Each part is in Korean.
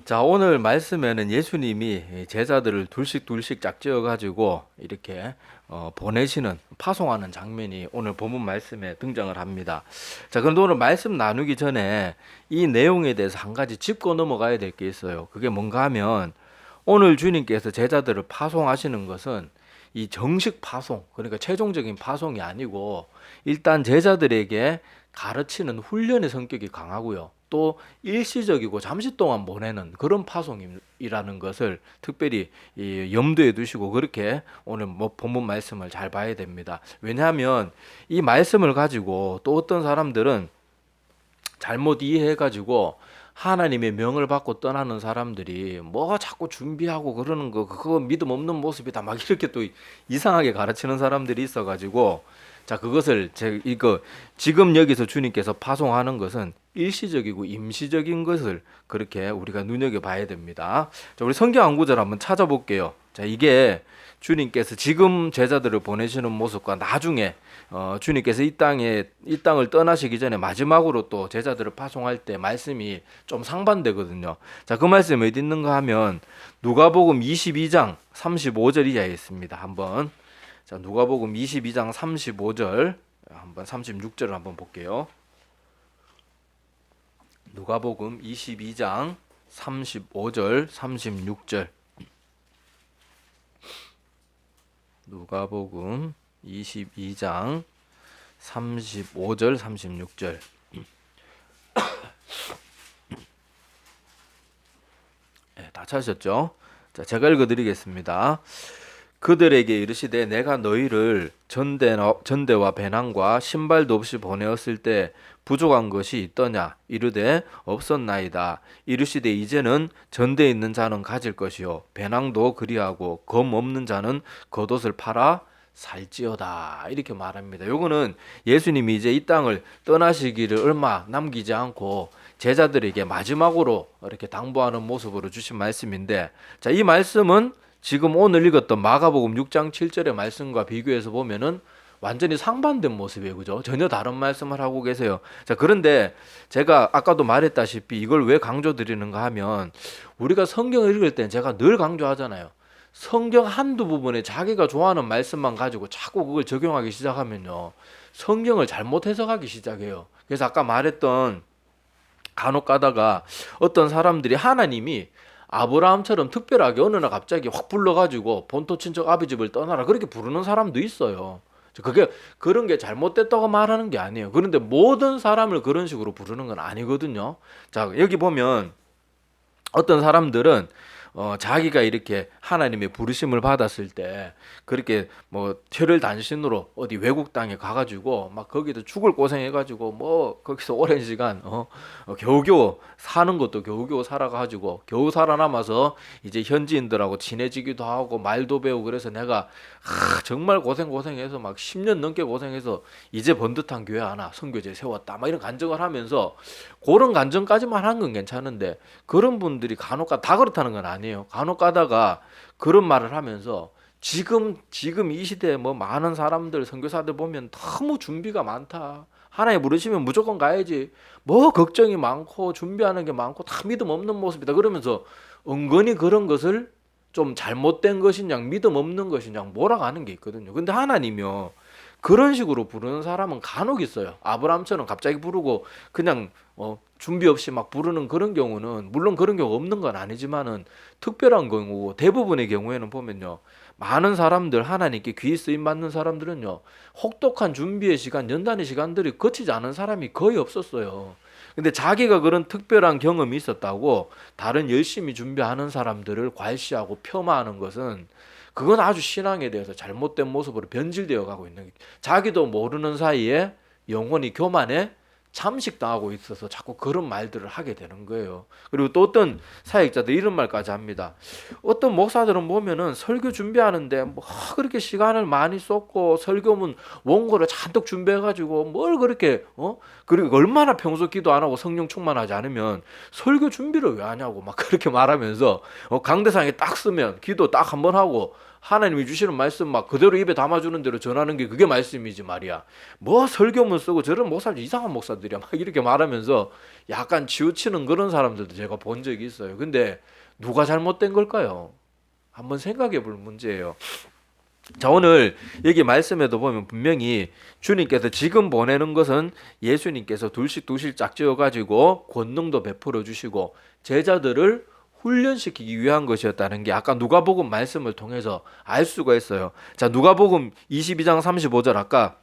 자, 오늘 말씀에는 예수님이 제자들을 둘씩 짝지어 가지고 이렇게 보내시는 파송하는 장면이 오늘 본문 말씀에 등장을 합니다. 자, 그런데 오늘 말씀 나누기 전에 이 내용에 대해서 한 가지 짚고 넘어가야 될 게 있어요. 그게 뭔가 하면 오늘 주님께서 제자들을 파송하시는 것은 이 정식 파송, 그러니까 최종적인 파송이 아니고 일단 제자들에게 가르치는 훈련의 성격이 강하고요. 또 일시적이고 잠시 동안 보내는 그런 파송이라는 것을 특별히 염두에 두시고 그렇게 오늘 본문 말씀을 잘 봐야 됩니다. 왜냐하면 이 말씀을 가지고 또 어떤 사람들은 잘못 이해해가지고 하나님의 명을 받고 떠나는 사람들이 뭐 자꾸 준비하고 그러는 거 그거 믿음 없는 모습이다 막 이렇게 또 이상하게 가르치는 사람들이 있어가지고 자 그것을 이거 지금 여기서 주님께서 파송하는 것은 일시적이고 임시적인 것을 그렇게 우리가 눈여겨봐야 됩니다. 자 우리 성경 한 구절 한번 찾아볼게요. 자 이게 주님께서 지금 제자들을 보내시는 모습과 나중에 주님께서 이 땅을 떠나시기 전에 마지막으로 또 제자들을 파송할 때 말씀이 좀 상반되거든요. 자, 그 말씀이 어디 있는가 하면 누가복음 22장 35절 이하에 있습니다. 한번 자, 누가복음 22장 35절 한번 36절을 한번 볼게요. 누가복음 22장 35절 36절 누가복음 22장 35절 36절 네, 다 찾으셨죠? 자, 제가 읽어드리겠습니다. 그들에게 이르시되 내가 너희를 전대와 배낭과 신발도 없이 보내었을 때 부족한 것이 있더냐 이르되 없었나이다. 이르시되 이제는 전대에 있는 자는 가질 것이요 배낭도 그리하고 검 없는 자는 겉옷을 팔아 살지어다 이렇게 말합니다. 요거는 예수님이 이제 이 땅을 떠나시기를 얼마 남기지 않고 제자들에게 마지막으로 이렇게 당부하는 모습으로 주신 말씀인데 자, 이 말씀은 지금 오늘 읽었던 마가복음 6장 7절의 말씀과 비교해서 보면은 완전히 상반된 모습이에요. 그죠? 전혀 다른 말씀을 하고 계세요. 자, 그런데 제가 아까도 말했다시피 이걸 왜 강조드리는가 하면 우리가 성경을 읽을 땐 제가 늘 강조하잖아요. 성경 한두 부분에 자기가 좋아하는 말씀만 가지고 자꾸 그걸 적용하기 시작하면요. 성경을 잘못 해석하기 시작해요. 그래서 아까 말했던 간혹 가다가 어떤 사람들이 하나님이 아브라함처럼 특별하게 어느 날 갑자기 확 불러가지고 본토 친척 아비 집을 떠나라 그렇게 부르는 사람도 있어요. 그게 그런 게 잘못됐다고 말하는 게 아니에요. 그런데 모든 사람을 그런 식으로 부르는 건 아니거든요. 자 여기 보면 어떤 사람들은 자기가 이렇게 하나님의 부르심을 받았을 때 그렇게 뭐 혈혈 단신으로 어디 외국 땅에 가가지고 막 거기도 죽을 고생해가지고 뭐 거기서 오랜 시간 겨우겨우 사는 것도 겨우겨우 살아가지고 겨우 살아남아서 이제 현지인들하고 친해지기도 하고 말도 배우고 그래서 내가 정말 고생해서 막 10년 넘게 고생해서 이제 번듯한 교회 하나 선교제 세웠다 막 이런 간증을 하면서 그런 간증까지만 한 건 괜찮은데 그런 분들이 간혹 다 그렇다는 건 아니에요. 간혹 가다가 그런 말을 하면서 지금 이 시대에 뭐 많은 사람들 선교사들 보면 너무 준비가 많다. 하나님 부르시면 무조건 가야지. 뭐 걱정이 많고 준비하는 게 많고 다 믿음 없는 모습이다. 그러면서 은근히 그런 것을 좀 잘못된 것이냐 믿음 없는 것이냐 몰아가는 게 있거든요. 근데 하나님이요. 그런 식으로 부르는 사람은 간혹 있어요. 아브라함처럼 갑자기 부르고 그냥 준비 없이 막 부르는 그런 경우는 물론 그런 경우 없는 건 아니지만은 특별한 경우고 대부분의 경우에는 보면요. 많은 사람들 하나님께 귀 쓰임 받는 사람들은요. 혹독한 준비의 시간, 연단의 시간들이 거치지 않은 사람이 거의 없었어요. 근데 자기가 그런 특별한 경험이 있었다고 다른 열심히 준비하는 사람들을 괄시하고 폄하하는 것은 그건 아주 신앙에 대해서 잘못된 모습으로 변질되어 가고 있는 게 자기도 모르는 사이에 영혼이 교만에 잠식당하고 있어서 자꾸 그런 말들을 하게 되는 거예요. 그리고 또 어떤 사역자들 이런 말까지 합니다. 어떤 목사들은 보면은 설교 준비하는데 뭐 그렇게 시간을 많이 쏟고 설교문 원고를 잔뜩 준비해가지고 뭘 그렇게 그리고 얼마나 평소 기도 안 하고 성령 충만하지 않으면 설교 준비를 왜 하냐고 막 그렇게 말하면서 강대상에 딱 쓰면 기도 딱 한번 하고 하나님이 주시는 말씀 막 그대로 입에 담아주는 대로 전하는 게 그게 말씀이지 말이야. 뭐 설교문 쓰고 저런 목사들 이상한 목사들이야 막 이렇게 말하면서 약간 치우치는 그런 사람들도 제가 본 적이 있어요. 근데 누가 잘못된 걸까요? 한번 생각해 볼 문제예요. 자, 오늘 여기 말씀에도 보면 분명히 주님께서 지금 보내는 것은 예수님께서 둘씩 짝지어 가지고 권능도 베풀어 주시고 제자들을 훈련시키기 위한 것이었다는 게 아까 누가복음 말씀을 통해서 알 수가 있어요. 자, 누가복음 22장 35절 아까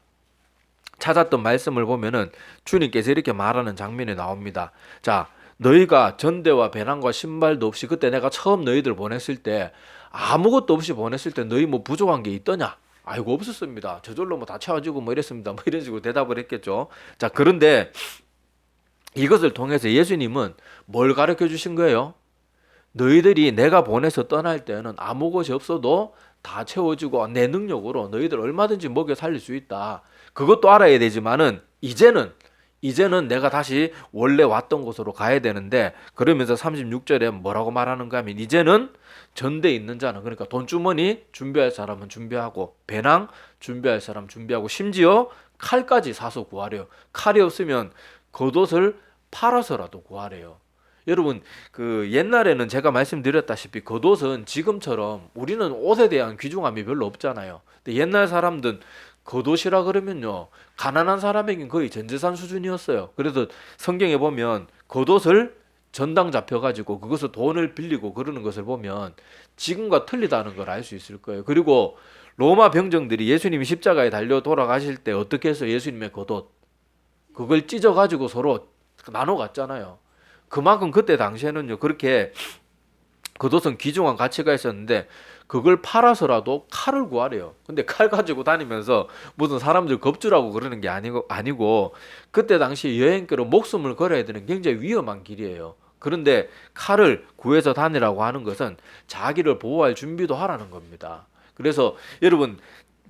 찾았던 말씀을 보면은 주님께서 이렇게 말하는 장면이 나옵니다. 자, 너희가 전대와 배낭과 신발도 없이 그때 내가 처음 너희들 보냈을 때 아무것도 없이 보냈을 때 너희 뭐 부족한 게 있더냐? 아이고 없었습니다. 저절로 뭐 다 채워지고 뭐 이랬습니다. 뭐 이런 식으로 대답을 했겠죠. 자, 그런데 이것을 통해서 예수님은 뭘 가르쳐 주신 거예요? 너희들이 내가 보내서 떠날 때는 아무 것이 없어도 다 채워지고 내 능력으로 너희들 얼마든지 먹여 살릴 수 있다. 그것도 알아야 되지만은 이제는 내가 다시 원래 왔던 곳으로 가야 되는데 그러면서 36절에 뭐라고 말하는가 하면 이제는 전대에 있는 자는 그러니까 돈주머니 준비할 사람은 준비하고 배낭 준비할 사람 준비하고 심지어 칼까지 사서 구하래요. 칼이 없으면 겉옷을 팔아서라도 구하래요. 여러분 그 옛날에는 제가 말씀드렸다시피 겉옷은 지금처럼 우리는 옷에 대한 귀중함이 별로 없잖아요. 근데 옛날 사람들은 겉옷이라 그러면요 가난한 사람에겐 거의 전재산 수준이었어요. 그래서 성경에 보면 겉옷을 전당 잡혀가지고 그것을 돈을 빌리고 그러는 것을 보면 지금과 틀리다는 걸 알 수 있을 거예요. 그리고 로마 병정들이 예수님이 십자가에 달려 돌아가실 때 어떻게 해서 예수님의 겉옷 그걸 찢어가지고 서로 나눠 갔잖아요. 그만큼 그때 당시에는요 그렇게 겉옷은 귀중한 가치가 있었는데 그걸 팔아서라도 칼을 구하래요. 근데 칼 가지고 다니면서 무슨 사람들 겁주라고 그러는 게 아니고 그때 당시 여행길로 목숨을 걸어야 되는 굉장히 위험한 길이에요. 그런데 칼을 구해서 다니라고 하는 것은 자기를 보호할 준비도 하라는 겁니다. 그래서 여러분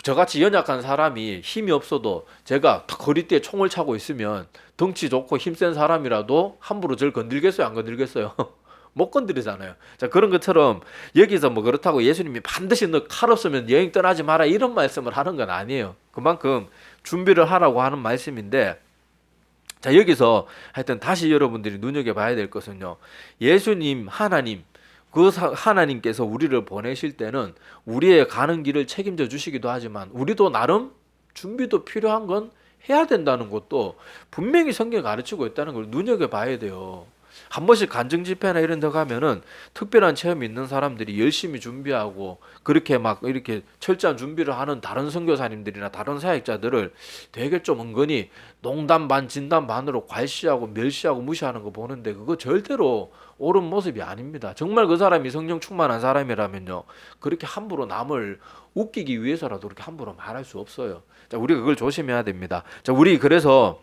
저같이 연약한 사람이 힘이 없어도 제가 거리대에 총을 차고 있으면 덩치 좋고 힘센 사람이라도 함부로 저를 건들겠어요? 안 건들겠어요? 못 건드리잖아요. 자, 그런 것처럼 여기서 뭐 그렇다고 예수님이 반드시 너 칼 없으면 여행 떠나지 마라 이런 말씀을 하는 건 아니에요. 그만큼 준비를 하라고 하는 말씀인데 자, 여기서 하여튼 다시 여러분들이 눈여겨봐야 될 것은요. 예수님, 하나님, 하나님께서 우리를 보내실 때는 우리의 가는 길을 책임져 주시기도 하지만 우리도 나름 준비도 필요한 건 해야 된다는 것도 분명히 성경이 가르치고 있다는 걸 눈여겨봐야 돼요. 한 번씩 간증 집회나 이런 데 가면은 특별한 체험이 있는 사람들이 열심히 준비하고 그렇게 막 이렇게 철저한 준비를 하는 다른 선교사님들이나 다른 사역자들을 되게 좀 은근히 농담 반 진담 반으로 괄시하고 멸시하고 무시하는 거 보는데 그거 절대로 옳은 모습이 아닙니다. 정말 그 사람이 성령 충만한 사람이라면요 그렇게 함부로 남을 웃기기 위해서라도 그렇게 함부로 말할 수 없어요. 자, 우리가 그걸 조심해야 됩니다. 자, 우리 그래서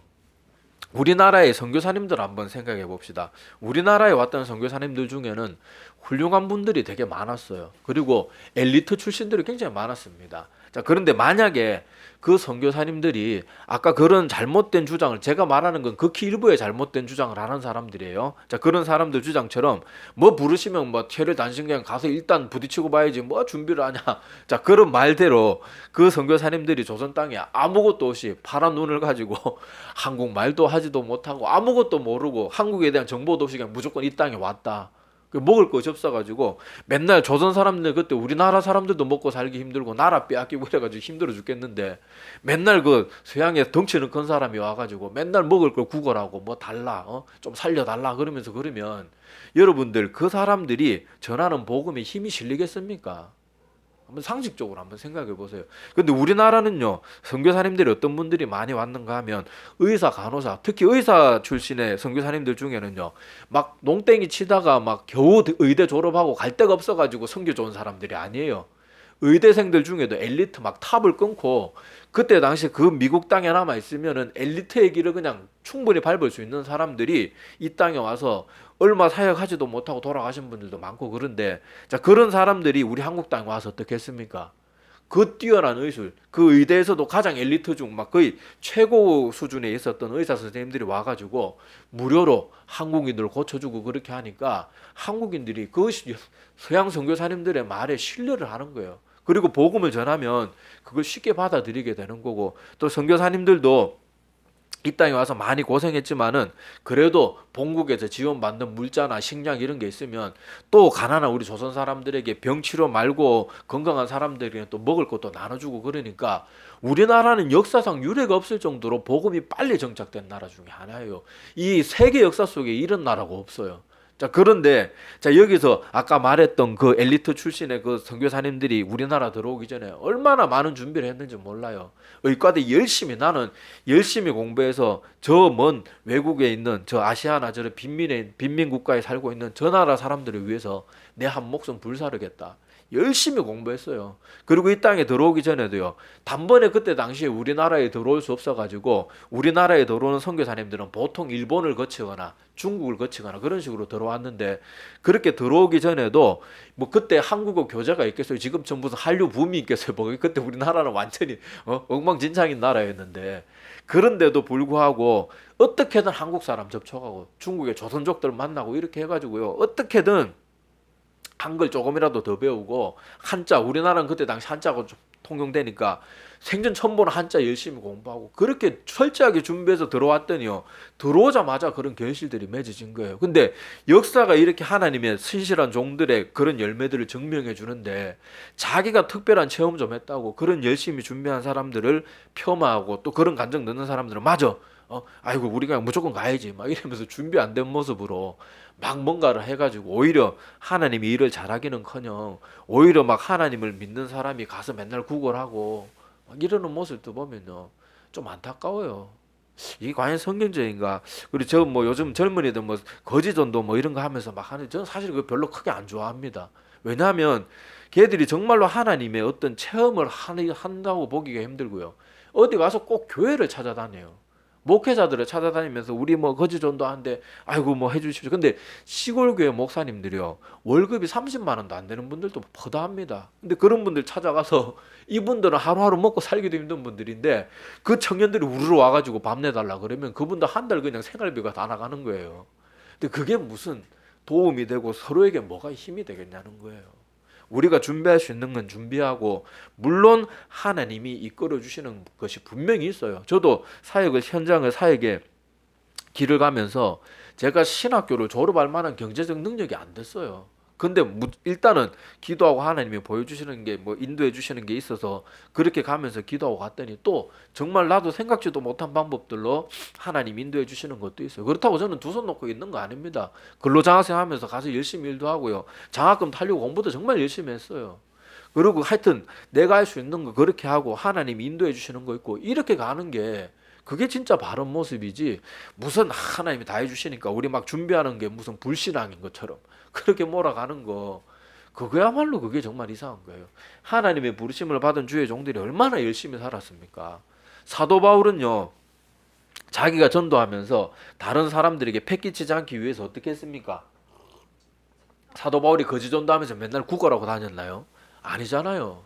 우리나라의 선교사님들 한번 생각해 봅시다. 우리나라에 왔던 선교사님들 중에는 훌륭한 분들이 되게 많았어요. 그리고 엘리트 출신들이 굉장히 많았습니다. 자, 그런데 만약에 그 선교사님들이 아까 그런 잘못된 주장을 제가 말하는 건 극히 일부의 잘못된 주장을 하는 사람들이에요. 자, 그런 사람들 주장처럼 뭐 부르시면 뭐 최를 단신 그냥 가서 일단 부딪히고 봐야지 뭐 준비를 하냐. 자, 그런 말대로 그 선교사님들이 조선 땅에 아무것도 없이 파란 눈을 가지고 한국말도 하지도 못하고 아무것도 모르고 한국에 대한 정보도 없이 그냥 무조건 이 땅에 왔다. 먹을 것이 없어가지고 맨날 조선 사람들 그때 우리나라 사람들도 먹고 살기 힘들고 나라 빼앗기고 그래가지고 힘들어 죽겠는데 맨날 그 서양에 덩치는 큰 사람이 와가지고 맨날 먹을 걸 구걸하고 뭐 달라 좀 살려달라 그러면서 그러면 여러분들 그 사람들이 전하는 복음에 힘이 실리겠습니까? 한번 상식적으로 한번 생각해 보세요. 근데 우리나라는요 선교사님들이 어떤 분들이 많이 왔는가 하면 의사, 간호사, 특히 의사 출신의 선교사님들 중에는요 막 농땡이 치다가 막 겨우 의대 졸업하고 갈 데가 없어가지고 선교 좋은 사람들이 아니에요. 의대생들 중에도 엘리트 막 탑을 끊고 그때 당시 그 미국 땅에 남아 있으면은 엘리트의 길을 그냥 충분히 밟을 수 있는 사람들이 이 땅에 와서 얼마 사역하지도 못하고 돌아가신 분들도 많고 그런데 자 그런 사람들이 우리 한국 땅에 와서 어떻게 했습니까? 그 뛰어난 의술, 그 의대에서도 가장 엘리트 중 막 거의 최고 수준에 있었던 의사 선생님들이 와가지고 무료로 한국인들을 고쳐주고 그렇게 하니까 한국인들이 그 서양 선교사님들의 말에 신뢰를 하는 거예요. 그리고 복음을 전하면 그걸 쉽게 받아들이게 되는 거고, 또 선교사님들도 이 땅에 와서 많이 고생했지만은 그래도 본국에서 지원받는 물자나 식량 이런 게 있으면 또 가난한 우리 조선 사람들에게 병 치료 말고 건강한 사람들에게 또 먹을 것도 나눠주고, 그러니까 우리나라는 역사상 유례가 없을 정도로 복음이 빨리 정착된 나라 중에 하나예요. 이 세계 역사 속에 이런 나라가 없어요. 자, 그런데 자, 여기서 아까 말했던 그 엘리트 출신의 그 선교사님들이 우리나라 들어오기 전에 얼마나 많은 준비를 했는지 몰라요. 의과대 열심히, 나는 열심히 공부해서 저 먼 외국에 있는 저 아시아나 저 빈민 국가에 살고 있는 저 나라 사람들을 위해서 내 한 목숨 불사르겠다. 열심히 공부했어요. 그리고 이 땅에 들어오기 전에도요, 단번에 그때 당시에 우리나라에 들어올 수 없어가지고 우리나라에 들어오는 선교사님들은 보통 일본을 거치거나 중국을 거치거나 그런 식으로 들어왔는데, 그렇게 들어오기 전에도 뭐 그때 한국어 교재가 있겠어요? 지금처럼 무슨 한류 붐이 있겠어요? 뭐 그때 우리나라는 완전히 엉망진창인 나라였는데, 그런데도 불구하고 어떻게든 한국 사람 접촉하고 중국의 조선족들 만나고 이렇게 해가지고요, 어떻게든 한글 조금이라도 더 배우고 한자, 우리나라는 그때 당시 한자가 좀 통용되니까 생전 처음 보는 한자 열심히 공부하고 그렇게 철저하게 준비해서 들어왔더니요, 들어오자마자 그런 결실들이 맺어진 거예요. 근데 역사가 이렇게 하나님의 신실한 종들의 그런 열매들을 증명해 주는데, 자기가 특별한 체험 좀 했다고 그런 열심히 준비한 사람들을 폄하하고, 또 그런 감정 넣는 사람들은 맞아, 아이고 우리가 무조건 가야지 막 이러면서 준비 안 된 모습으로 막 뭔가를 해가지고 오히려 하나님이 일을 잘하기는커녕 오히려 막 하나님을 믿는 사람이 가서 맨날 구걸하고 막 이러는 모습도 보면요, 좀 안타까워요. 이게 과연 성경적인가? 그리고 저 뭐 요즘 젊은이들 뭐 거지전도 뭐 이런 거 하면서 막 하는, 저는 사실 그거 별로 크게 안 좋아합니다. 왜냐하면 걔들이 정말로 하나님의 어떤 체험을 한다고 보기가 힘들고요, 어디 가서 꼭 교회를 찾아다녀요. 목회자들을 찾아다니면서 우리 뭐 거지전도 하는데 아이고 뭐 해주십시오. 근데 시골 교회 목사님들이요, 월급이 30만 원도 안 되는 분들도 퍼다합니다. 근데 그런 분들 찾아가서 이분들은 하루하루 먹고 살기도 힘든 분들인데 그 청년들이 우르르 와가지고 밥 내달라 그러면 그분들 한 달 그냥 생활비가 다 나가는 거예요. 근데 그게 무슨 도움이 되고 서로에게 뭐가 힘이 되겠냐는 거예요. 우리가 준비할 수 있는 건 준비하고, 물론 하나님이 이끌어 주시는 것이 분명히 있어요. 저도 현장을 사역에 길을 가면서 제가 신학교를 졸업할 만한 경제적 능력이 안 됐어요. 근데 일단은 기도하고 하나님이 보여주시는 게 뭐 인도해 주시는 게 있어서 그렇게 가면서 기도하고 갔더니 또 정말 나도 생각지도 못한 방법들로 하나님 인도해 주시는 것도 있어요. 그렇다고 저는 두 손 놓고 있는 거 아닙니다. 근로장학생 하면서 가서 열심히 일도 하고요, 장학금 타려고 공부도 정말 열심히 했어요. 그리고 하여튼 내가 할 수 있는 거 그렇게 하고 하나님이 인도해 주시는 거 있고 이렇게 가는 게, 그게 진짜 바른 모습이지, 무슨 하나님이 다 해주시니까 우리 막 준비하는 게 무슨 불신앙인 것처럼 그렇게 몰아가는 거, 그거야말로 그게 정말 이상한 거예요. 하나님의 부르심을 받은 주의 종들이 얼마나 열심히 살았습니까? 사도 바울은요, 자기가 전도하면서 다른 사람들에게 패기치지 않기 위해서 어떻게 했습니까? 사도 바울이 거지 전도하면서 맨날 구걸하고 다녔나요? 아니잖아요.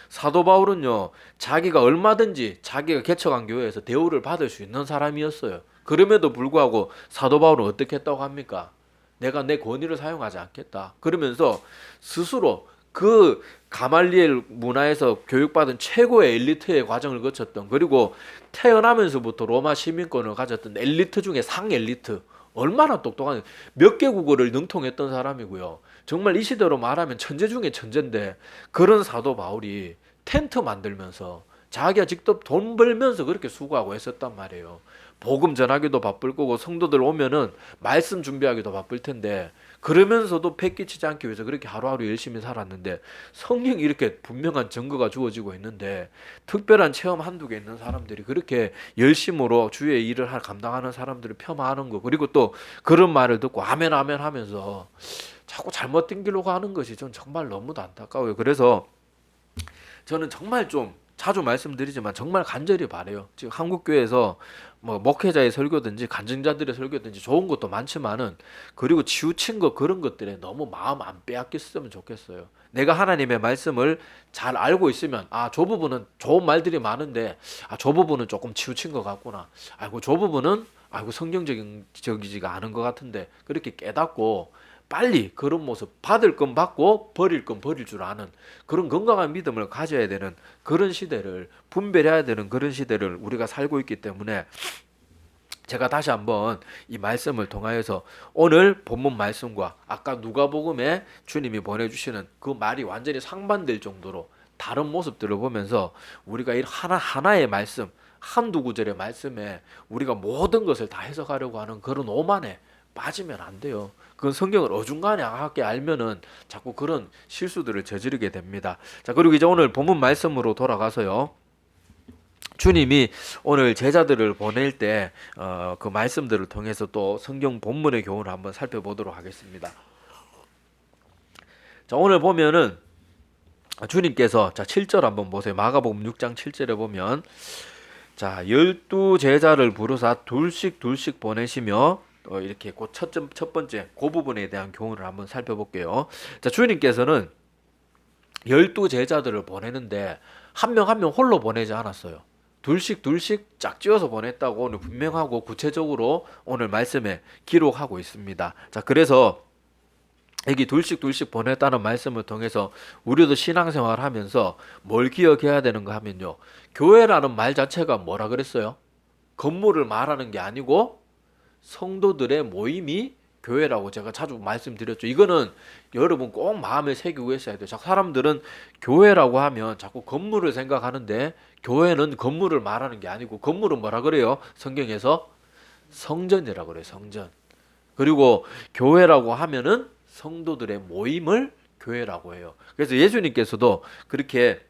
사도 바울은요, 자기가 얼마든지 자기가 개척한 교회에서 대우를 받을 수 있는 사람이었어요. 그럼에도 불구하고 사도 바울은 어떻게 했다고 합니까? 내가 내 권위를 사용하지 않겠다. 그러면서 스스로 그 가말리엘 문화에서 교육받은 최고의 엘리트의 과정을 거쳤던, 그리고 태어나면서부터 로마 시민권을 가졌던 엘리트 중에 상 엘리트, 얼마나 똑똑한, 몇 개국어를 능통했던 사람이고요. 정말 이 시대로 말하면 천재 중에 천재인데, 그런 사도 바울이 텐트 만들면서 자기가 직접 돈 벌면서 그렇게 수고하고 했었단 말이에요. 복음 전하기도 바쁠 거고 성도들 오면은 말씀 준비하기도 바쁠 텐데, 그러면서도 패기치지 않기 위해서 그렇게 하루하루 열심히 살았는데, 성경이 이렇게 분명한 증거가 주어지고 있는데 특별한 체험 한두 개 있는 사람들이 그렇게 열심으로 주의 일을 감당하는 사람들을 폄하하는 거, 그리고 또 그런 말을 듣고 아멘 아멘 하면서 자꾸 잘못된 길로 가는 것이 전 정말 너무도 안타까워요. 그래서 저는 정말 좀 자주 말씀드리지만 정말 간절히 바래요. 지금 한국 교회에서 뭐 목회자의 설교든지 간증자들의 설교든지 좋은 것도 많지만은, 그리고 치우친 거 그런 것들에 너무 마음 안 빼앗겼으면 좋겠어요. 내가 하나님의 말씀을 잘 알고 있으면 저 부분은 좋은 말들이 많은데 저 부분은 조금 치우친 것 같구나. 저 부분은 성경적이지가 않은 것 같은데, 그렇게 깨닫고 빨리 그런 모습, 받을 건 받고 버릴 건 버릴 줄 아는 그런 건강한 믿음을 가져야 되는 그런 시대를, 분별해야 되는 그런 시대를 우리가 살고 있기 때문에 제가 다시 한번 이 말씀을 통하여서 오늘 본문 말씀과 아까 누가복음에 주님이 보내주시는 그 말이 완전히 상반될 정도로 다른 모습들을 보면서 우리가 이 하나하나의 말씀, 한두 구절의 말씀에 우리가 모든 것을 다 해석하려고 하는 그런 오만에 빠지면 안 돼요. 그건 성경을 어중간하게 알면은 자꾸 그런 실수들을 저지르게 됩니다. 자, 그리고 이제 오늘 본문 말씀으로 돌아가서요. 주님이 오늘 제자들을 보낼 때 그 말씀들을 통해서 또 성경 본문의 교훈을 한번 살펴보도록 하겠습니다. 자, 오늘 보면은 주님께서 자 7절 한번 보세요. 마가복음 6장 7절에 보면 자 12제자를 부르사 둘씩 보내시며 이렇게 첫 번째 그 부분에 대한 교훈을 한번 살펴볼게요. 자, 주님께서는 12제자들을 보내는데 한 명 한 명 홀로 보내지 않았어요. 둘씩 짝지어서 보냈다고 오늘 분명하고 구체적으로 오늘 말씀에 기록하고 있습니다. 자, 그래서 여기 둘씩 보냈다는 말씀을 통해서 우리도 신앙생활 하면서 뭘 기억해야 되는가 하면요. 교회라는 말 자체가 뭐라 그랬어요? 건물을 말하는 게 아니고 성도들의 모임이 교회라고 제가 자주 말씀드렸죠. 이거는 여러분 꼭 마음에 새기고 있어야 돼요. 사람들은 교회라고 하면 자꾸 건물을 생각하는데 교회는 건물을 말하는 게 아니고 건물은 뭐라 그래요? 성경에서 성전이라고 그래요. 성전. 그리고 교회라고 하면은 성도들의 모임을 교회라고 해요. 그래서 예수님께서도 그렇게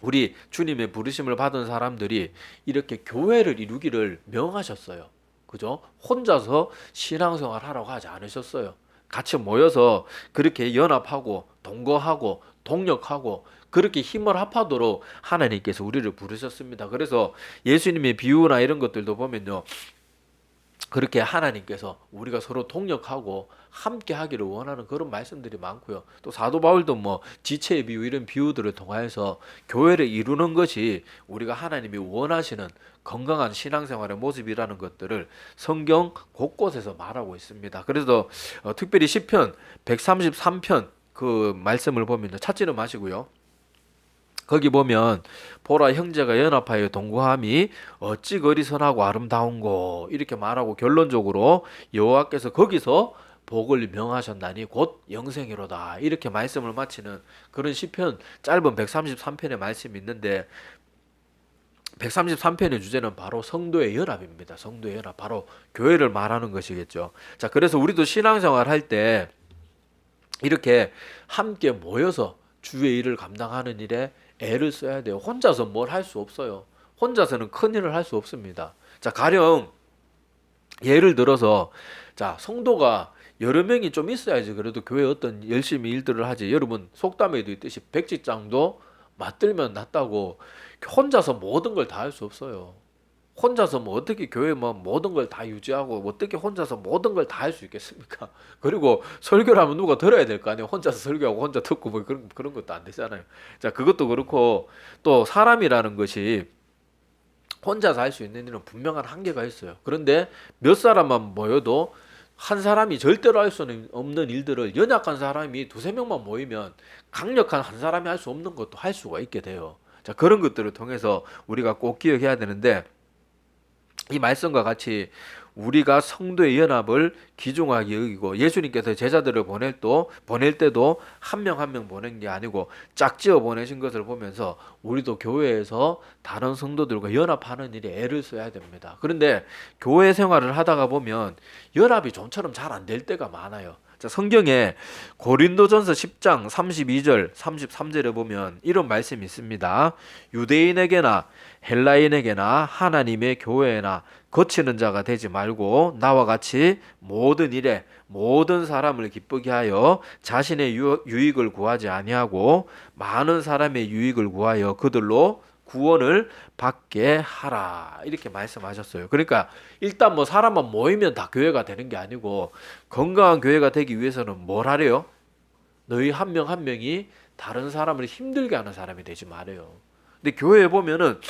우리 주님의 부르심을 받은 사람들이 이렇게 교회를 이루기를 명하셨어요. 그죠? 혼자서 신앙생활 하라고 하지 않으셨어요. 같이 모여서 그렇게 연합하고 동거하고 동력하고 그렇게 힘을 합하도록 하나님께서 우리를 부르셨습니다. 그래서 예수님의 비유나 이런 것들도 보면요. 그렇게 하나님께서 우리가 서로 동력하고 함께 하기를 원하는 그런 말씀들이 많고요. 또 사도 바울도 뭐 지체의 비유 이런 비유들을 통하여서 교회를 이루는 것이 우리가 하나님이 원하시는 건강한 신앙생활의 모습이라는 것들을 성경 곳곳에서 말하고 있습니다. 그래서 특별히 시편 133편 그 말씀을 보면 찾지는 마시고요. 거기 보면 보라 형제가 연합하여 동거함이 어찌 그리 선하고 아름다운고 이렇게 말하고 결론적으로 여호와께서 거기서 복을 명하셨나니 곧 영생이로다 이렇게 말씀을 마치는 그런 시편 짧은 133편의 말씀이 있는데 133편의 주제는 바로 성도의 연합입니다. 성도의 연합, 바로 교회를 말하는 것이겠죠. 자, 그래서 우리도 신앙생활 할 때 이렇게 함께 모여서 주의 일을 감당하는 일에 애를 써야 돼요. 혼자서 뭘 할 수 없어요. 혼자서는 큰 일을 할 수 없습니다. 자, 가령 예를 들어서 자, 성도가 여러 명이 좀 있어야지 그래도 교회 어떤 열심히 일들을 하지. 여러분 속담에도 있듯이 백지장도 맞들면 낫다고 혼자서 모든 걸 다 할 수 없어요. 혼자서 뭐 어떻게 교회 뭐 모든 걸 다 유지하고 어떻게 혼자서 모든 걸 다 할 수 있겠습니까? 그리고 설교를 하면 누가 들어야 될 거 아니에요. 혼자서 설교하고 혼자 듣고 뭐 그런 것도 안 되잖아요. 자, 그것도 그렇고 또 사람이라는 것이 혼자서 할 수 있는 일은 분명한 한계가 있어요. 그런데 몇 사람만 모여도 한 사람이 절대로 할 수는 없는 일들을 연약한 사람이 두세 명만 모이면 강력한 한 사람이 할 수 없는 것도 할 수가 있게 돼요. 자, 그런 것들을 통해서 우리가 꼭 기억해야 되는데 이 말씀과 같이 우리가 성도의 연합을 귀중하게 여기고 예수님께서 제자들을 보낼 때도 한 명 한 명 보낸 게 아니고 짝지어 보내신 것을 보면서 우리도 교회에서 다른 성도들과 연합하는 일에 애를 써야 됩니다. 그런데 교회 생활을 하다가 보면 연합이 좀처럼 잘 안 될 때가 많아요. 자, 성경에 고린도전서 10장 32절 33절에 보면 이런 말씀이 있습니다. 유대인에게나 헬라인에게나 하나님의 교회에나 거치는 자가 되지 말고 나와 같이 모든 일에 모든 사람을 기쁘게 하여 자신의 유익을 구하지 아니하고 많은 사람의 유익을 구하여 그들로 구원을 받게 하라 이렇게 말씀하셨어요. 그러니까 일단 뭐 사람만 모이면 다 교회가 되는 게 아니고 건강한 교회가 되기 위해서는 뭘 하래요? 너희 한 명 한 명이 다른 사람을 힘들게 하는 사람이 되지 말아요. 근데 교회에 보면은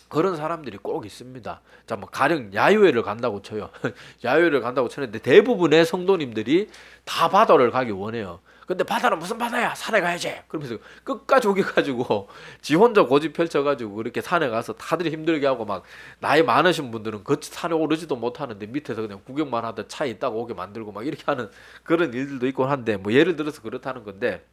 그런 사람들이 꼭 있습니다. 자, 뭐 가령 야유회를 간다고 쳐요. 야유회를 간다고 쳤는데 대부분의 성도님들이 다 바다를 가기 원해요. 근데 바다는 무슨 바다야? 산에 가야지. 그러면서 끝까지 오기가지고 지 혼자 고집 펼쳐가지고 그렇게 산에 가서 다들 힘들게 하고 막 나이 많으신 분들은 그 산에 오르지도 못하는데 밑에서 그냥 구경만 하다 차 있다가 오게 만들고 막 이렇게 하는 그런 일들도 있고 한데 뭐 예를 들어서 그렇다는 건데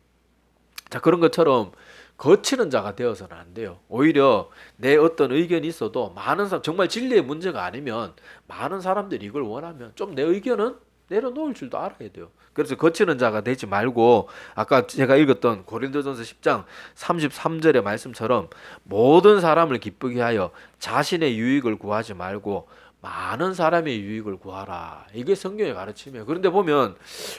자, 그런 것처럼 거치는 자가 되어서는 안 돼요. 오히려 내 어떤 의견이 있어도 많은 사람, 정말 진리의 문제가 아니면 많은 사람들이 이걸 원하면 좀 내 의견은 내려놓을 줄도 알아야 돼요. 그래서 거치는 자가 되지 말고 아까 제가 읽었던 고린도전서 10장 33절의 말씀처럼 모든 사람을 기쁘게 하여 자신의 유익을 구하지 말고 많은 사람의 유익을 구하라. 이게 성경의 가르침이에요. 그런데 보면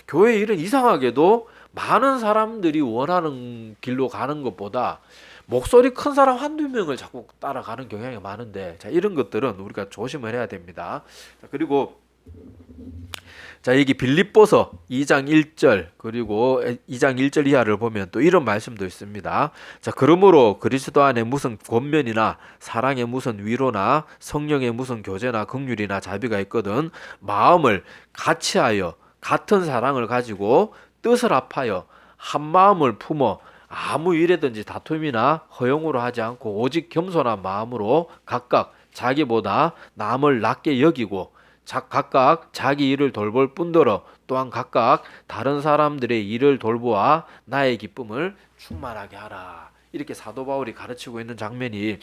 교회 일은 이상하게도 많은 사람들이 원하는 길로 가는 것보다 목소리 큰 사람 한두 명을 자꾸 따라가는 경향이 많은데 자, 이런 것들은 우리가 조심을 해야 됩니다. 자, 그리고 자, 여기 빌립보서 2장 1절 그리고 2장 1절 이하를 보면 또 이런 말씀도 있습니다. 자, 그러므로 그리스도 안에 무슨 권면이나 사랑의 무슨 위로나 성령의 무슨 교제나 긍휼이나 자비가 있거든 마음을 같이하여 같은 사랑을 가지고 뜻을 합하여 한 마음을 품어 아무 일에든지 다툼이나 허용으로 하지 않고 오직 겸손한 마음으로 각각 자기보다 남을 낮게 여기고 각각 자기 일을 돌볼 뿐더러 또한 각각 다른 사람들의 일을 돌보아 나의 기쁨을 충만하게 하라. 이렇게 사도 바울이 가르치고 있는 장면이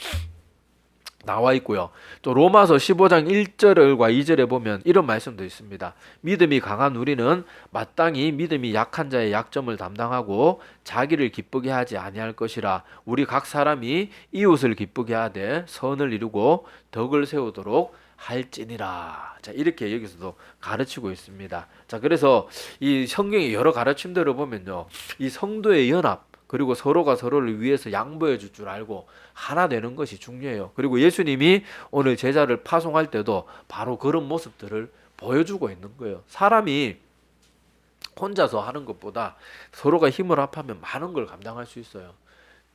나와 있고요. 또 로마서 15장 1절과 2절에 보면 이런 말씀도 있습니다. 믿음이 강한 우리는 마땅히 믿음이 약한 자의 약점을 담당하고 자기를 기쁘게 하지 아니할 것이라. 우리 각 사람이 이웃을 기쁘게 하되 선을 이루고 덕을 세우도록 할지니라. 자, 이렇게 여기서도 가르치고 있습니다. 자, 그래서 이 성경의 여러 가르침들을 보면요. 이 성도의 연합 그리고 서로가 서로를 위해서 양보해 줄 줄 알고 하나 되는 것이 중요해요. 그리고 예수님이 오늘 제자를 파송할 때도 바로 그런 모습들을 보여주고 있는 거예요. 사람이 혼자서 하는 것보다 서로가 힘을 합하면 많은 걸 감당할 수 있어요.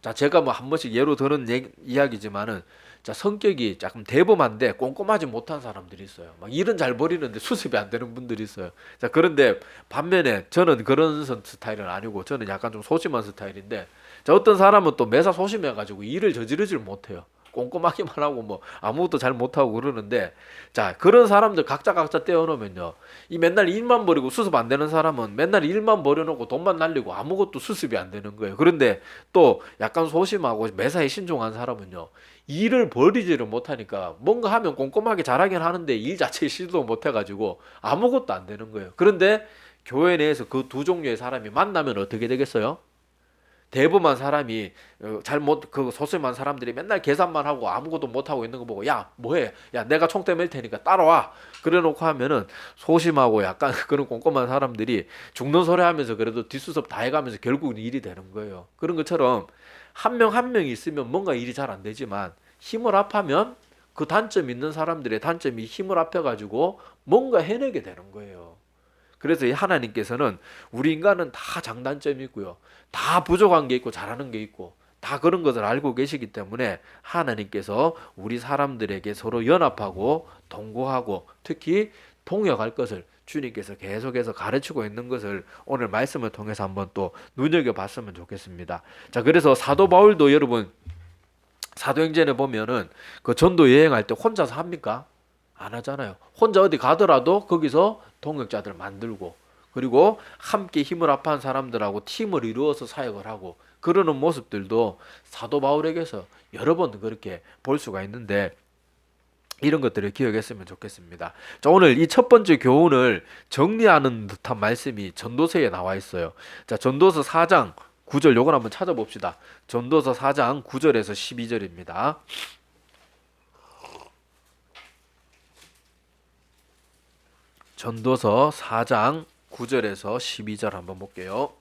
자, 제가 뭐 한 번씩 예로 드는 이야기지만은 자, 성격이 조금 대범한데 꼼꼼하지 못한 사람들이 있어요. 막 일은 잘 버리는데 수습이 안 되는 분들이 있어요. 자, 그런데 반면에 저는 그런 스타일은 아니고 저는 약간 좀 소심한 스타일인데 자, 어떤 사람은 또 매사 소심해가지고 일을 저지르질 못해요. 꼼꼼하기만 하고 뭐 아무것도 잘 못하고 그러는데 자, 그런 사람들 각자 떼어놓으면요 이 맨날 일만 버리고 수습 안 되는 사람은 맨날 일만 버려놓고 돈만 날리고 아무것도 수습이 안 되는 거예요. 그런데 또 약간 소심하고 매사에 신중한 사람은요 일을 버리지를 못하니까 뭔가 하면 꼼꼼하게 잘하긴 하는데 일 자체에 시도 못해가지고 아무것도 안 되는 거예요. 그런데 교회 내에서 그 두 종류의 사람이 만나면 어떻게 되겠어요? 대범한 사람이 잘못 그 소심한 사람들이 맨날 계산만 하고 아무것도 못 하고 있는 거 보고 야 뭐해 야 내가 총대 맬 테니까 따라와 그래놓고 하면은 소심하고 약간 그런 꼼꼼한 사람들이 죽는 소리 하면서 그래도 뒷수습 다 해가면서 결국은 일이 되는 거예요. 그런 것처럼 한 명 한 명이 있으면 뭔가 일이 잘 안 되지만 힘을 합하면 그 단점 있는 사람들의 단점이 힘을 합해가지고 뭔가 해내게 되는 거예요. 그래서 이 하나님께서는 우리 인간은 다 장단점이 있고요. 다 부족한 게 있고 잘하는 게 있고 다 그런 것을 알고 계시기 때문에 하나님께서 우리 사람들에게 서로 연합하고 동거하고 특히 동역할 것을 주님께서 계속해서 가르치고 있는 것을 오늘 말씀을 통해서 한번 또 눈여겨봤으면 좋겠습니다. 자, 그래서 사도 바울도 여러분 사도행전에 보면은 그 전도 여행할 때 혼자서 합니까? 안 하잖아요. 혼자 어디 가더라도 거기서 동역자들 만들고 그리고 함께 힘을 합한 사람들하고 팀을 이루어서 사역을 하고 그러는 모습들도 사도 바울에게서 여러 번 그렇게 볼 수가 있는데 이런 것들을 기억했으면 좋겠습니다. 자, 오늘 이 첫 번째 교훈을 정리하는 듯한 말씀이 전도서에 나와 있어요. 자, 전도서 4장 9절 요걸 한번 찾아봅시다. 전도서 4장 9절에서 12절입니다. 전도서 4장 9절에서 12절 한번 볼게요.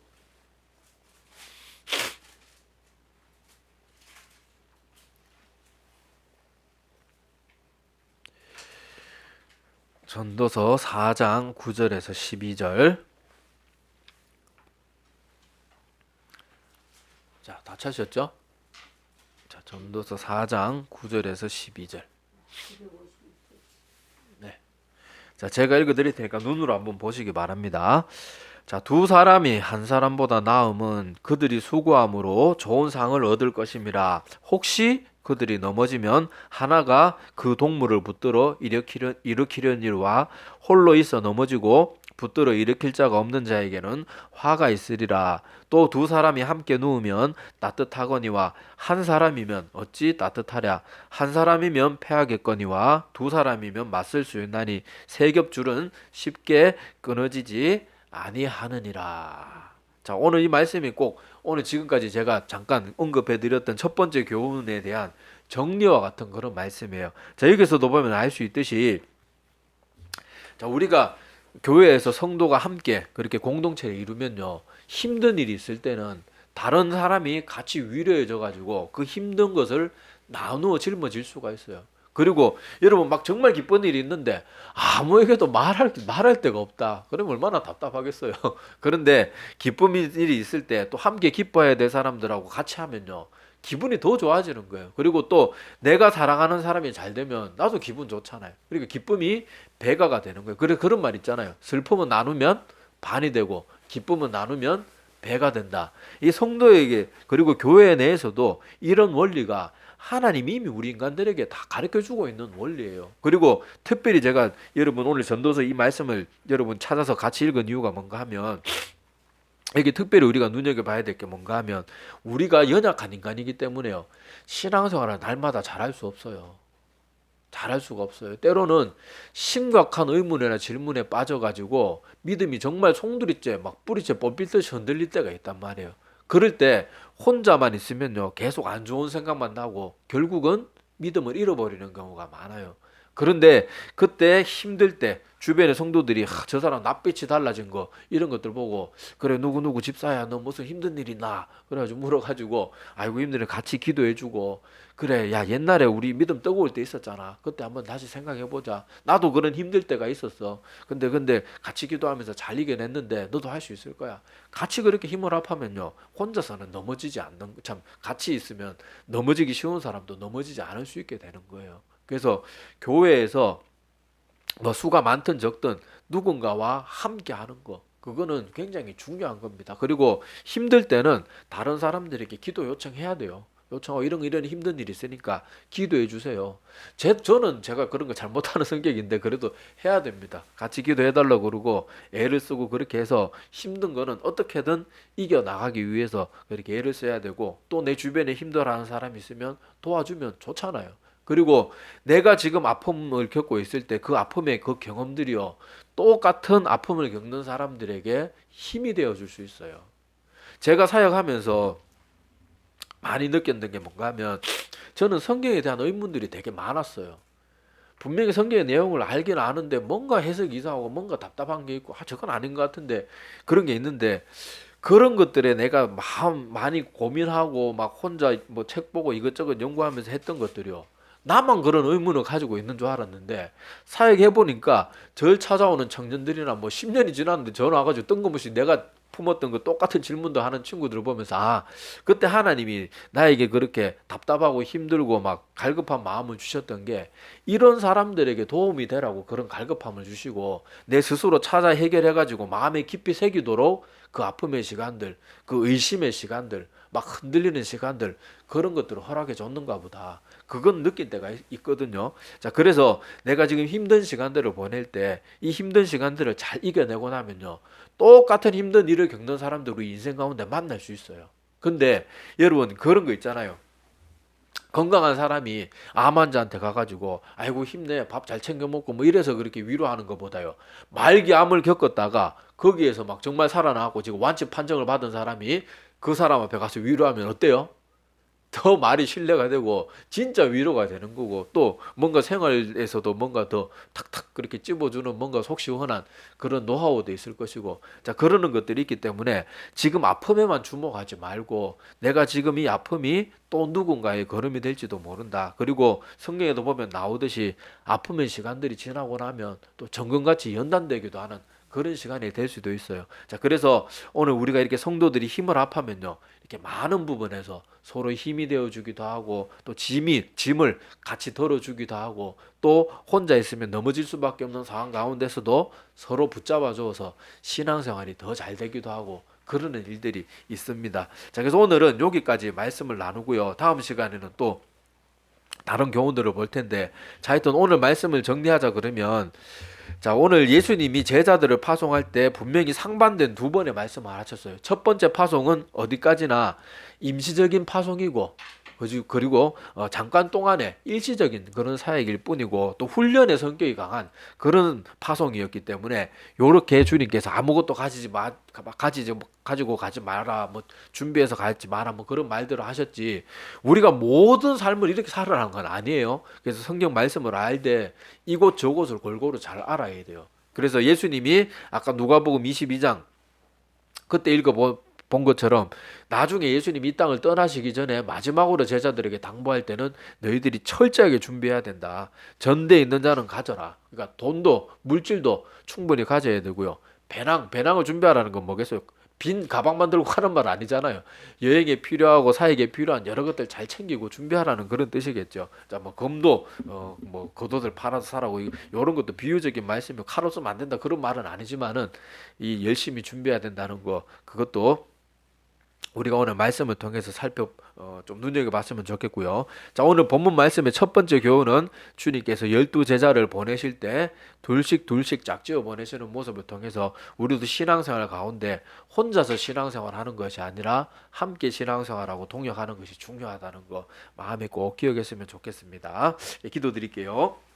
전도서 4장 9절에서 12절. 자, 다 찾으셨죠? 자, 전도서 4장 9절에서 12절. 네. 자, 제가 읽어 드릴 테니까 눈으로 한번 보시기 바랍니다. 자, 두 사람이 한 사람보다 나음은 그들이 수고함으로 좋은 상을 얻을 것임이라. 혹시 그들이 넘어지면 하나가 그 동물을 붙들어 일으키려니와 홀로 있어 넘어지고 붙들어 일으킬 자가 없는 자에게는 화가 있으리라. 또 두 사람이 함께 누우면 따뜻하거니와 한 사람이면 어찌 따뜻하랴. 한 사람이면 패하겠거니와 두 사람이면 맞설 수 있나니 세 겹줄은 쉽게 끊어지지 아니하느니라. 자, 오늘 이 말씀이 꼭 오늘 지금까지 제가 잠깐 언급해 드렸던 첫 번째 교훈에 대한 정리와 같은 그런 말씀이에요. 자, 여기서도 보면 알 수 있듯이, 자, 우리가 교회에서 성도가 함께 그렇게 공동체를 이루면요, 힘든 일이 있을 때는 다른 사람이 같이 위로해줘 가지고 그 힘든 것을 나누어 짊어질 수가 있어요. 그리고 여러분 막 정말 기쁜 일이 있는데 아무에게도 말할 데가 없다. 그러면 얼마나 답답하겠어요. 그런데 기쁜 일이 있을 때 또 함께 기뻐해야 될 사람들하고 같이 하면요, 기분이 더 좋아지는 거예요. 그리고 또 내가 사랑하는 사람이 잘 되면 나도 기분 좋잖아요. 그러니까 기쁨이 배가가 되는 거예요. 그래, 그런 말 있잖아요. 슬픔은 나누면 반이 되고 기쁨은 나누면 배가 된다. 이 성도에게 그리고 교회 내에서도 이런 원리가 하나님이 이미 우리 인간들에게 다 가르쳐주고 있는 원리예요. 그리고 특별히 제가 여러분 오늘 전도서 이 말씀을 여러분 찾아서 같이 읽은 이유가 뭔가 하면, 이게 특별히 우리가 눈여겨봐야 될 게 뭔가 하면, 우리가 연약한 인간이기 때문에요, 신앙생활을 날마다 잘할 수 없어요. 잘할 수가 없어요. 때로는 심각한 의문이나 질문에 빠져가지고 믿음이 정말 송두리째 막 뿌리째 뽑힐 듯이 흔들릴 때가 있단 말이에요. 그럴 때 혼자만 있으면요, 계속 안 좋은 생각만 나고 결국은 믿음을 잃어버리는 경우가 많아요. 그런데 그때 힘들 때 주변의 성도들이 저 사람 낯빛이 달라진 거 이런 것들 보고, 그래 누구누구 집사야 너 무슨 힘든 일 있나 그래가지고 물어가지고 아이고 힘드네 같이 기도해주고, 그래 야 옛날에 우리 믿음 뜨거울 때 있었잖아 그때 한번 다시 생각해보자, 나도 그런 힘들 때가 있었어, 근데 같이 기도하면서 잘 이겨냈는데 너도 할 수 있을 거야. 같이 그렇게 힘을 합하면요, 혼자서는 넘어지지 않는, 참 같이 있으면 넘어지기 쉬운 사람도 넘어지지 않을 수 있게 되는 거예요. 그래서 교회에서 뭐 수가 많든 적든 누군가와 함께 하는 거, 그거는 굉장히 중요한 겁니다. 그리고 힘들 때는 다른 사람들에게 기도 요청해야 돼요. 요청하고 이런 힘든 일이 있으니까 기도해 주세요. 저는 제가 그런 거 잘 못하는 성격인데 그래도 해야 됩니다. 같이 기도해 달라고 그러고 애를 쓰고 그렇게 해서 힘든 거는 어떻게든 이겨 나가기 위해서 그렇게 애를 써야 되고, 또 내 주변에 힘들어하는 사람이 있으면 도와주면 좋잖아요. 그리고 내가 지금 아픔을 겪고 있을 때 그 아픔의 그 경험들이요, 똑같은 아픔을 겪는 사람들에게 힘이 되어 줄 수 있어요. 제가 사역하면서 많이 느꼈던 게 뭔가 하면, 저는 성경에 대한 의문들이 되게 많았어요. 분명히 성경의 내용을 알긴 아는데 뭔가 해석이 이상하고 뭔가 답답한 게 있고, 저건 아닌 것 같은데 그런 게 있는데, 그런 것들에 내가 많이 고민하고 막 혼자 뭐 책 보고 이것저것 연구하면서 했던 것들이요, 나만 그런 의문을 가지고 있는 줄 알았는데 사역해 보니까 절 찾아오는 청년들이나 뭐 10년이 지났는데 전화 와가지고 뜬금없이 내가 품었던 그 똑같은 질문도 하는 친구들을 보면서, 아, 그때 하나님이 나에게 그렇게 답답하고 힘들고 막 갈급한 마음을 주셨던 게 이런 사람들에게 도움이 되라고 그런 갈급함을 주시고, 내 스스로 찾아 해결해가지고 마음에 깊이 새기도록 그 아픔의 시간들, 그 의심의 시간들, 막 흔들리는 시간들, 그런 것들을 허락해 줬는가 보다, 그건 느낄 때가 있거든요. 자, 그래서 내가 지금 힘든 시간들을 보낼 때 이 힘든 시간들을 잘 이겨내고 나면요, 똑같은 힘든 일을 겪는 사람들 우리 인생 가운데 만날 수 있어요. 근데 여러분 그런 거 있잖아요. 건강한 사람이 암 환자한테 가가지고 아이고 힘내 밥 잘 챙겨 먹고 뭐 이래서 그렇게 위로하는 것보다요, 말기 암을 겪었다가 거기에서 막 정말 살아나고 지금 완치 판정을 받은 사람이 그 사람 앞에 가서 위로하면 어때요? 더 말이 신뢰가 되고 진짜 위로가 되는 거고, 또 뭔가 생활에서도 뭔가 더 탁탁 그렇게 찝어주는 뭔가 속 시원한 그런 노하우도 있을 것이고, 자, 그러는 것들이 있기 때문에 지금 아픔에만 주목하지 말고 내가 지금 이 아픔이 또 누군가의 걸음이 될지도 모른다. 그리고 성경에도 보면 나오듯이 아픔의 시간들이 지나고 나면 또 정금같이 연단되기도 하는 그런 시간이 될 수도 있어요. 자, 그래서 오늘 우리가 이렇게 성도들이 힘을 합하면요, 이렇게 많은 부분에서 서로 힘이 되어 주기도 하고, 또 짐을 같이 덜어 주기도 하고, 또 혼자 있으면 넘어질 수밖에 없는 상황 가운데서도 서로 붙잡아 줘서 신앙생활이 더 잘 되기도 하고, 그러는 일들이 있습니다. 자, 그래서 오늘은 여기까지 말씀을 나누고요. 다음 시간에는 또 다른 교훈들을 볼 텐데, 자, 하여튼 오늘 말씀을 정리하자 그러면, 자, 오늘 예수님이 제자들을 파송할 때 분명히 상반된 두 번의 말씀을 하셨어요. 첫 번째 파송은 어디까지나 임시적인 파송이고, 그리고 잠깐 동안의 일시적인 그런 사역일 뿐이고, 또 훈련의 성격이 강한 그런 파송이었기 때문에, 요렇게 주님께서 아무것도 가지고 가지 마라, 뭐 준비해서 가지 마라, 뭐 그런 말들을 하셨지, 우리가 모든 삶을 이렇게 살아라는 건 아니에요. 그래서 성경 말씀을 알되 이곳 저곳을 골고루 잘 알아야 돼요. 그래서 예수님이 아까 누가복음 22장 그때 읽어본 것처럼, 나중에 예수님이 이 땅을 떠나시기 전에 마지막으로 제자들에게 당부할 때는 너희들이 철저하게 준비해야 된다. 전대에 있는 자는 가져라. 그러니까 돈도 물질도 충분히 가져야 되고요. 배낭을 준비하라는 건 뭐겠어요? 빈 가방만 들고 가는 말 아니잖아요. 여행에 필요하고 사역에 필요한 여러 것들 잘 챙기고 준비하라는 그런 뜻이겠죠. 자, 뭐 금도 뭐 겉옷을 팔아서 사라고, 이런 것도 비유적인 말씀이고, 칼 쓰면 안 된다 그런 말은 아니지만은, 이 열심히 준비해야 된다는 거, 그것도 우리가 오늘 말씀을 통해서 좀 눈여겨봤으면 좋겠고요. 자, 오늘 본문 말씀의 첫 번째 교훈은, 주님께서 12제자를 보내실 때 둘씩 짝지어 보내시는 모습을 통해서 우리도 신앙생활 가운데 혼자서 신앙생활 하는 것이 아니라 함께 신앙생활하고 동역하는 것이 중요하다는 거 마음에 꼭 기억했으면 좋겠습니다. 예, 기도드릴게요.